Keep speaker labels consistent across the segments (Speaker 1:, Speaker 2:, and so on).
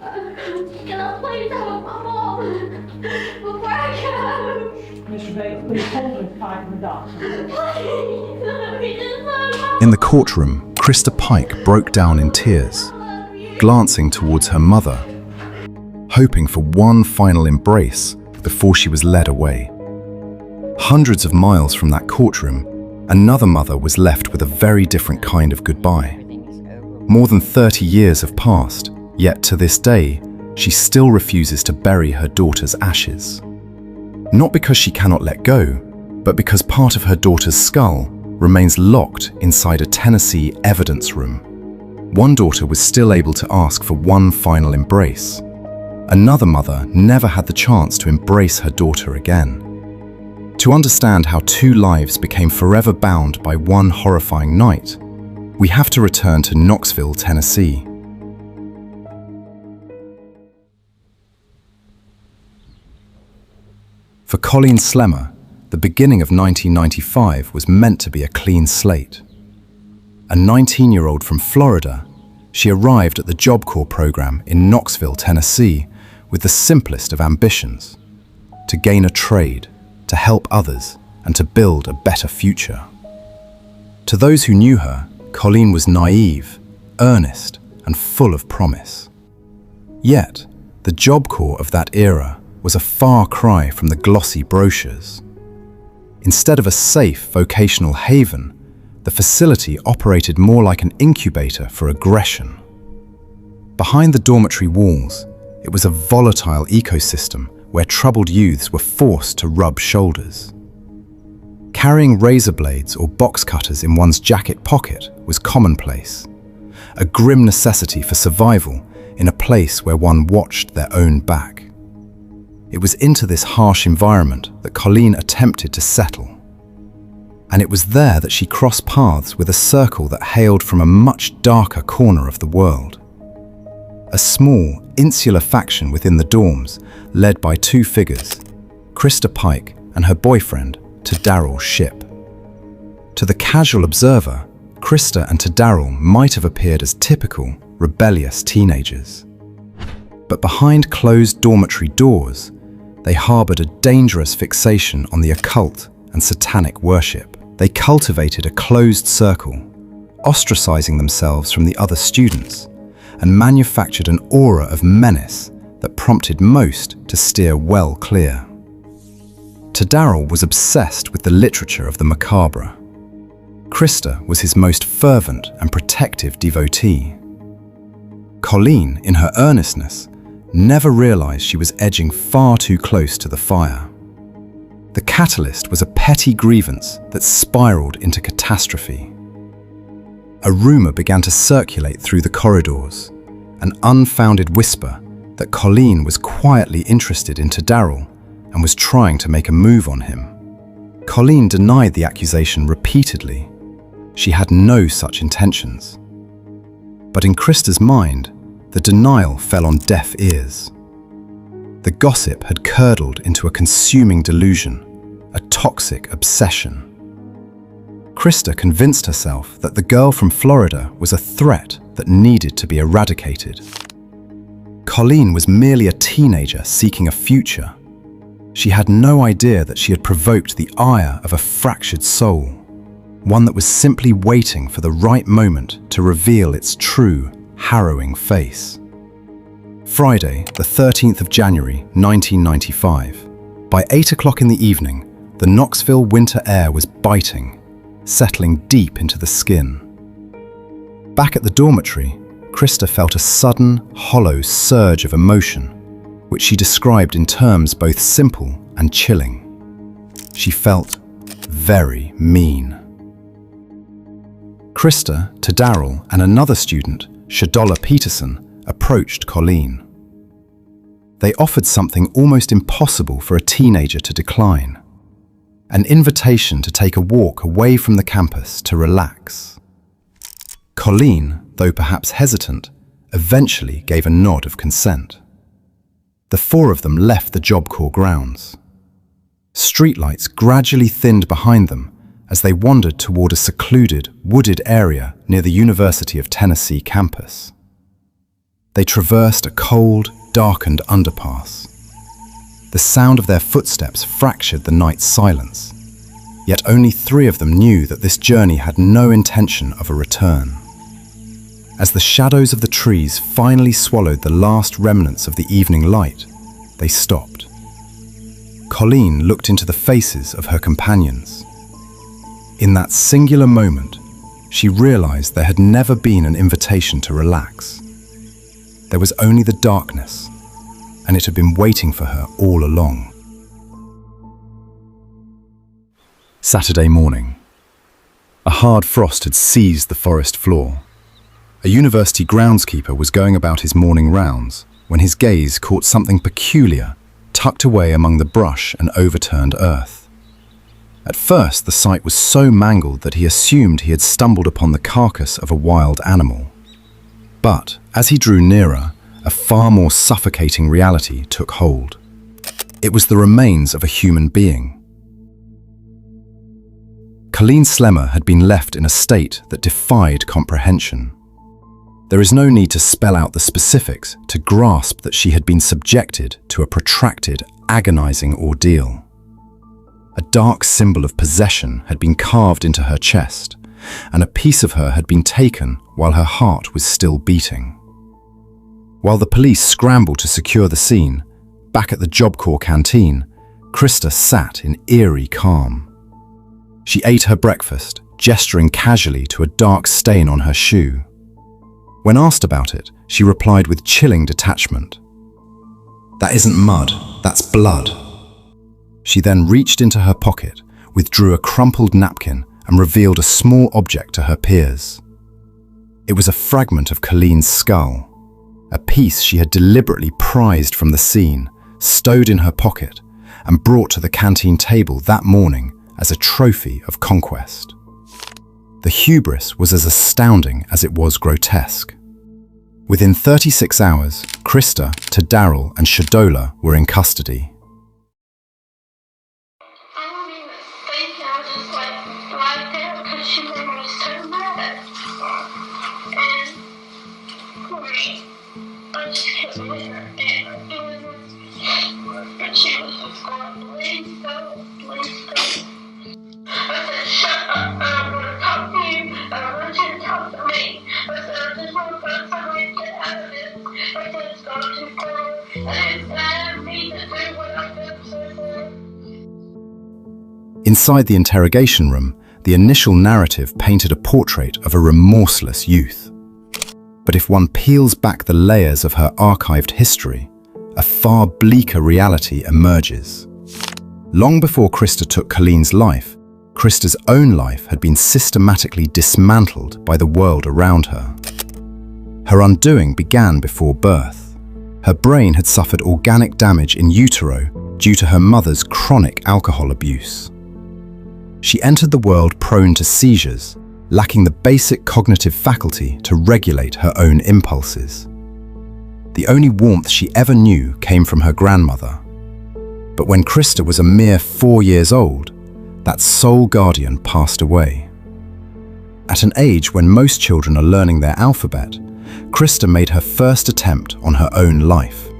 Speaker 1: Can I please have my mom before I go?
Speaker 2: Mr. Bates, please hold Miss Pike and the doctor.
Speaker 3: In the courtroom, Christa Pike broke down in tears, glancing towards her mother, hoping for one final embrace before she was led away. Hundreds of miles from that courtroom, another mother was left with a very different kind of goodbye. More than 30 years have passed, yet to this day, she still refuses to bury her daughter's ashes. Not because she cannot let go, but because part of her daughter's skull remains locked inside a Tennessee evidence room. One daughter was still able to ask for one final embrace. Another mother never had the chance to embrace her daughter again. To understand how two lives became forever bound by one horrifying night, we have to return to Knoxville, Tennessee. For Colleen Slemmer, the beginning of 1995 was meant to be a clean slate. A 19-year-old from Florida, she arrived at the Job Corps program in Knoxville, Tennessee, with the simplest of ambitions: to gain a trade, to help others, and to build a better future. To those who knew her, Colleen was naive, earnest, and full of promise. Yet, the Job Corps of that era was a far cry from the glossy brochures. Instead of a safe vocational haven, the facility operated more like an incubator for aggression. Behind the dormitory walls, it was a volatile ecosystem where troubled youths were forced to rub shoulders. Carrying razor blades or box cutters in one's jacket pocket was commonplace, a grim necessity for survival in a place where one watched their own back. It was into this harsh environment that Colleen attempted to settle. And it was there that she crossed paths with a circle that hailed from a much darker corner of the world. A small, insular faction within the dorms, led by two figures, Christa Pike and her boyfriend, Tadaryl Shipp. To the casual observer, Christa and Tadaryl might have appeared as typical, rebellious teenagers. But behind closed dormitory doors, they harbored a dangerous fixation on the occult and satanic worship. They cultivated a closed circle, ostracizing themselves from the other students, and manufactured an aura of menace that prompted most to steer well clear. Tadaryl was obsessed with the literature of the macabre. Christa was his most fervent and protective devotee. Colleen, in her earnestness, never realized she was edging far too close to the fire. The catalyst was a petty grievance that spiraled into catastrophe. A rumor began to circulate through the corridors, an unfounded whisper that Colleen was quietly interested in Tadaryl and was trying to make a move on him. Colleen denied the accusation repeatedly. She had no such intentions. But in Christa's mind, the denial fell on deaf ears. The gossip had curdled into a consuming delusion, a toxic obsession. Christa convinced herself that the girl from Florida was a threat that needed to be eradicated. Colleen was merely a teenager seeking a future. She had no idea that she had provoked the ire of a fractured soul, one that was simply waiting for the right moment to reveal its true, harrowing face. Friday, the 13th of January, 1995. By 8 o'clock in the evening, the Knoxville winter air was biting, settling deep into the skin. Back at the dormitory, Christa felt a sudden, hollow surge of emotion, which she described in terms both simple and chilling. She felt very mean. Christa, Tadaryl, and another student, Shadola Peterson, approached Colleen. They offered something almost impossible for a teenager to decline: an invitation to take a walk away from the campus to relax. Colleen, though perhaps hesitant, eventually gave a nod of consent. The four of them left the Job Corps grounds. Streetlights gradually thinned behind them as they wandered toward a secluded, wooded area near the University of Tennessee campus. They traversed a cold, darkened underpass. The sound of their footsteps fractured the night's silence, yet only 3 of them knew that this journey had no intention of a return. As the shadows of the trees finally swallowed the last remnants of the evening light, they stopped. Colleen looked into the faces of her companions. In that singular moment, she realized there had never been an invitation to relax. There was only the darkness, and it had been waiting for her all along. Saturday morning. A hard frost had seized the forest floor. A university groundskeeper was going about his morning rounds when his gaze caught something peculiar tucked away among the brush and overturned earth. At first, the sight was so mangled that he assumed he had stumbled upon the carcass of a wild animal. But as he drew nearer, a far more suffocating reality took hold. It was the remains of a human being. Colleen Slemmer had been left in a state that defied comprehension. There is no need to spell out the specifics to grasp that she had been subjected to a protracted, agonizing ordeal. A dark symbol of possession had been carved into her chest, and a piece of her had been taken while her heart was still beating. While the police scrambled to secure the scene, back at the Job Corps canteen, Christa sat in eerie calm. She ate her breakfast, gesturing casually to a dark stain on her shoe. When asked about it, she replied with chilling detachment. "That isn't mud, that's blood." She then reached into her pocket, withdrew a crumpled napkin, and revealed a small object to her peers. It was a fragment of Colleen's skull, a piece she had deliberately prized from the scene, stowed in her pocket, and brought to the canteen table that morning as a trophy of conquest. The hubris was as astounding as it was grotesque. Within 36 hours, Christa, Tadaryl, and Shadola were in custody.
Speaker 1: I don't even think I was just like right there because she made me so mad. And I just kept with her and doing this. And she was just going, please go, please go. I said, shut up, I don't want to talk to you, I don't want you to talk to me. I said, I just want to find somebody to get out of this. I said, it's gone too far, and I didn't need to do what I've done so far.
Speaker 3: Inside the interrogation room, the initial narrative painted a portrait of a remorseless youth. But if one peels back the layers of her archived history, a far bleaker reality emerges. Long before Christa took Colleen's life, Christa's own life had been systematically dismantled by the world around her. Her undoing began before birth. Her brain had suffered organic damage in utero due to her mother's chronic alcohol abuse. She entered the world prone to seizures, lacking the basic cognitive faculty to regulate her own impulses. The only warmth she ever knew came from her grandmother. But when Christa was a mere 4 years old, that sole guardian passed away. At an age when most children are learning their alphabet, Christa made her first attempt on her own life.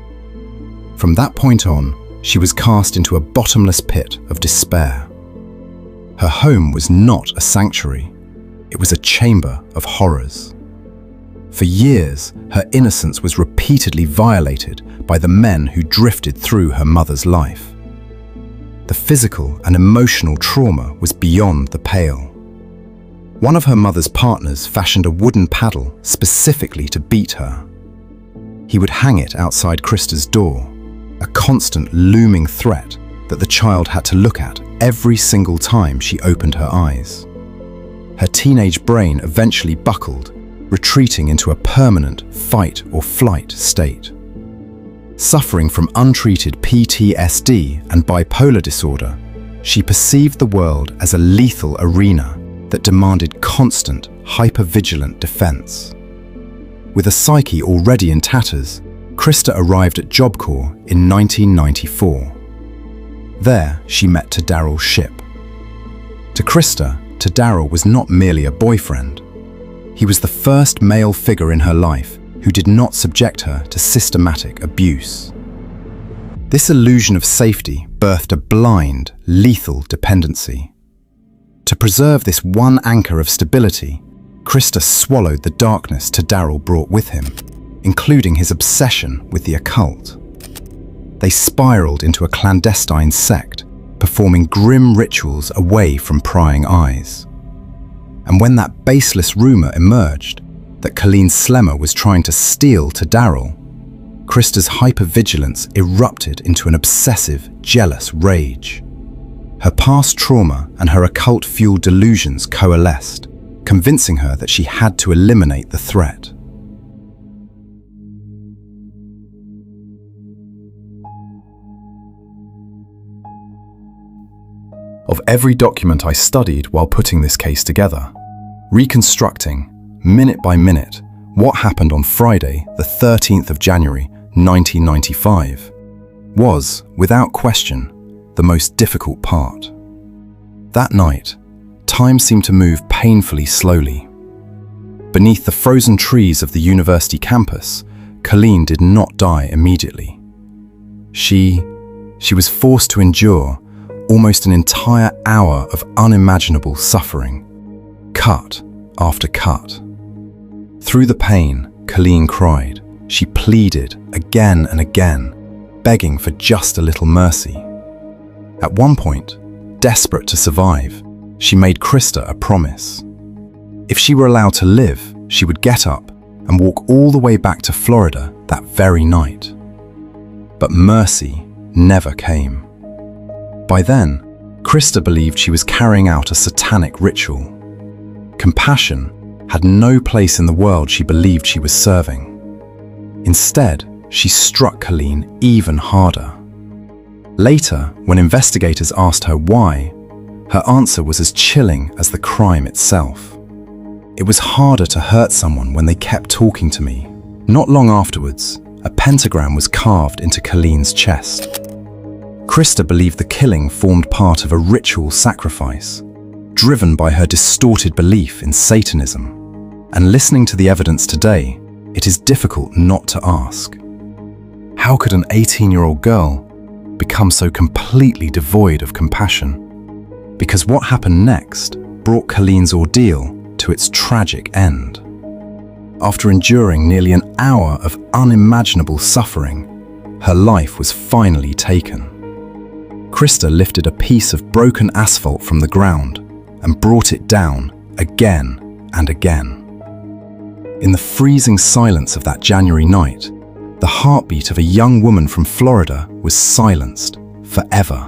Speaker 3: From that point on, she was cast into a bottomless pit of despair. Her home was not a sanctuary. It was a chamber of horrors. For years, her innocence was repeatedly violated by the men who drifted through her mother's life. The physical and emotional trauma was beyond the pale. One of her mother's partners fashioned a wooden paddle specifically to beat her. He would hang it outside Christa's door, a constant looming threat that the child had to look at every single time she opened her eyes. Her teenage brain eventually buckled, retreating into a permanent fight or flight state. Suffering from untreated PTSD and bipolar disorder, she perceived the world as a lethal arena that demanded constant, hyper-vigilant defense. With a psyche already in tatters, Christa arrived at Job Corps in 1994. There, she met Tadaryl Shipp. To Christa, Tadaryl was not merely a boyfriend. He was the first male figure in her life who did not subject her to systematic abuse. This illusion of safety birthed a blind, lethal dependency. To preserve this one anchor of stability, Christa swallowed the darkness Tadaryl brought with him, including his obsession with the occult. They spiraled into a clandestine sect, performing grim rituals away from prying eyes. And when that baseless rumor emerged that Colleen Slemmer was trying to steal Tadaryl, Christa's hypervigilance erupted into an obsessive, jealous rage. Her past trauma and her occult-fueled delusions coalesced, convincing her that she had to eliminate the threat. Of every document I studied while putting this case together, reconstructing, minute by minute, what happened on Friday, the 13th of January, 1995, was, without question, the most difficult part. That night, time seemed to move painfully slowly. Beneath the frozen trees of the university campus, Colleen did not die immediately. She was forced to endure almost an entire hour of unimaginable suffering, cut after cut. Through the pain, Colleen cried. She pleaded again and again, begging for just a little mercy. At one point, desperate to survive, she made Christa a promise. If she were allowed to live, she would get up and walk all the way back to Florida that very night. But mercy never came. By then, Christa believed she was carrying out a satanic ritual. Compassion had no place in the world she believed she was serving. Instead, she struck Colleen even harder. Later, when investigators asked her why, her answer was as chilling as the crime itself. It was harder to hurt someone when they kept talking to me. Not long afterwards, a pentagram was carved into Colleen's chest. Christa believed the killing formed part of a ritual sacrifice, driven by her distorted belief in Satanism. And listening to the evidence today, it is difficult not to ask, how could an 18-year-old girl become so completely devoid of compassion? Because what happened next brought Colleen's ordeal to its tragic end. After enduring nearly an hour of unimaginable suffering, her life was finally taken. Christa lifted a piece of broken asphalt from the ground and brought it down again and again. In the freezing silence of that January night, the heartbeat of a young woman from Florida was silenced forever.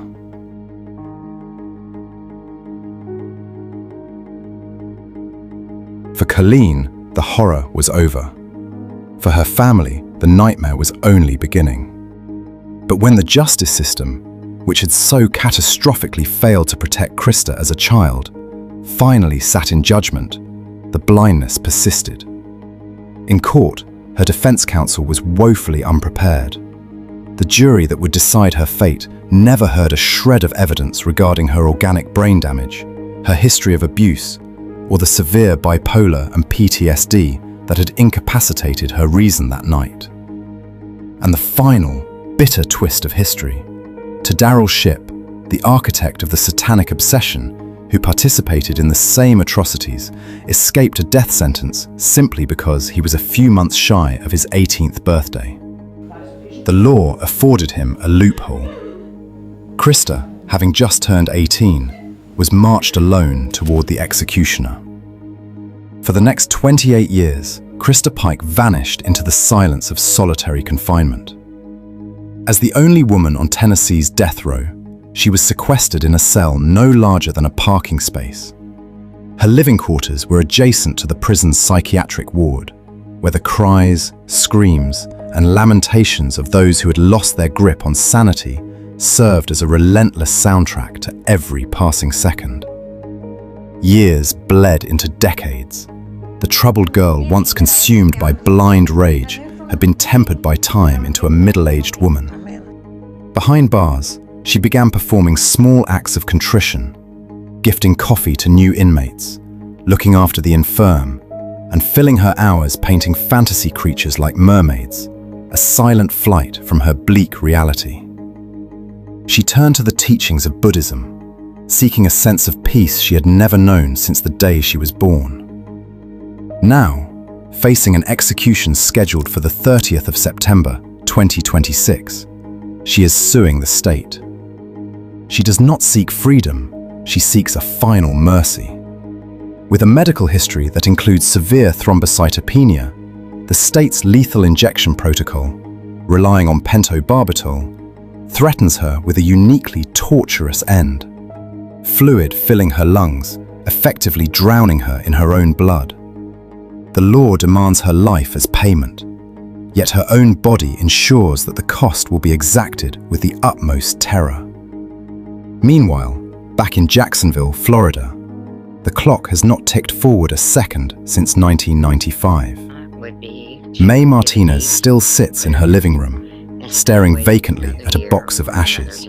Speaker 3: For Colleen, the horror was over. For her family, the nightmare was only beginning. But when the justice system, which had so catastrophically failed to protect Christa as a child, finally sat in judgment, the blindness persisted. In court, her defense counsel was woefully unprepared. The jury that would decide her fate never heard a shred of evidence regarding her organic brain damage, her history of abuse, or the severe bipolar and PTSD that had incapacitated her reason that night. And the final, bitter twist of history, Tadaryl Shipp, the architect of the satanic obsession, who participated in the same atrocities, escaped a death sentence simply because he was a few months shy of his 18th birthday. The law afforded him a loophole. Christa, having just turned 18, was marched alone toward the executioner. For the next 28 years, Christa Pike vanished into the silence of solitary confinement. As the only woman on Tennessee's death row, she was sequestered in a cell no larger than a parking space. Her living quarters were adjacent to the prison's psychiatric ward, where the cries, screams, and lamentations of those who had lost their grip on sanity served as a relentless soundtrack to every passing second. Years bled into decades. The troubled girl, once consumed by blind rage, had been tempered by time into a middle-aged woman. Behind bars, she began performing small acts of contrition, gifting coffee to new inmates, looking after the infirm, and filling her hours painting fantasy creatures like mermaids, a silent flight from her bleak reality. She turned to the teachings of Buddhism, seeking a sense of peace she had never known since the day she was born. Now, facing an execution scheduled for the 30th of September, 2026, she is suing the state. She does not seek freedom, she seeks a final mercy. With a medical history that includes severe thrombocytopenia, the state's lethal injection protocol, relying on pentobarbital, threatens her with a uniquely torturous end. Fluid filling her lungs, effectively drowning her in her own blood. The law demands her life as payment, yet her own body ensures that the cost will be exacted with the utmost terror. Meanwhile, back in Jacksonville, Florida, the clock has not ticked forward a second since 1995. May Martinez still sits in her living room, staring vacantly at a box of ashes.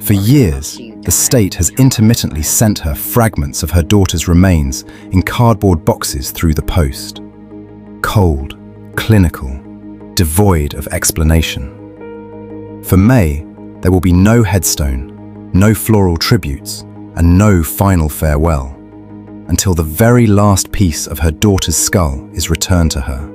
Speaker 3: For years, the state has intermittently sent her fragments of her daughter's remains in cardboard boxes through the post. Cold, clinical, devoid of explanation. For May, there will be no headstone, no floral tributes, and no final farewell, until the very last piece of her daughter's skull is returned to her.